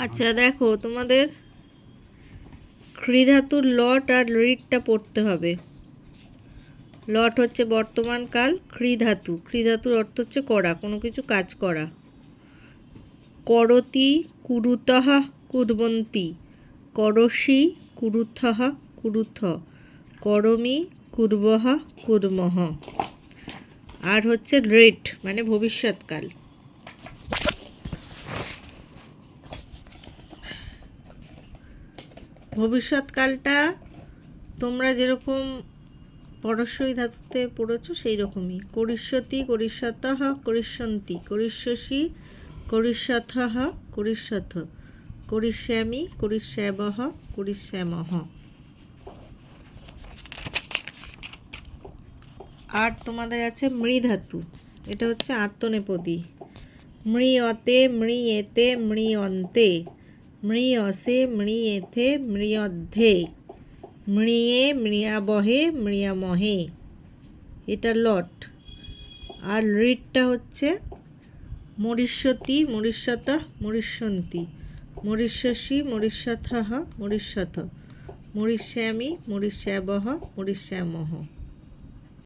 আচ্ছা দেখো, তোমাদের ক্রিধাতুর লট আর রিটটা পড়তে হবে। লট হচ্ছে বর্তমান কাল, ক্রিধাতুর অর্থ হচ্ছে করা, কোনো কিছু কাজ করা। করতি কুরুতঃ কুর্বন্তি, করসি কুরুথঃ কুরুথ, করমি কুর্বঃ কুর্মঃ। আর হচ্ছে রিট মানে ভবিষ্যৎকাল। ভবিষ্যৎকালটা তোমরা যেরকম পরস্বই ধাতুতে পড়েছো সেই রকমই। করিষ্যতি করিষ্যতঃ করিষ্যন্তি, করিষ্যসি করিষ্যথঃ করিষ্যথ, করিষ্যামি করিষ্যাবঃ করিষ্যামঃ। আর তোমাদের আছে মৃধাতু, এটা হচ্ছে আত্মনেপদী। মৃয়তে মৃয়েতে মৃয়ন্তে, মৃয়সে মৃয়েথে মৃয়দ্ধে, মৃয়ে মৃয়াবহে মৃয়ামহে। এটা লট। আর রিটটা হচ্ছে মরিষ্যতি মরিষ্যতঃ মরিষ্যন্তি, মরিষ্যসি মরিষ্যথঃ মরিষ্যথ, মরিষ্যামি মরিষ্যাবহ মরিষ্যামহ।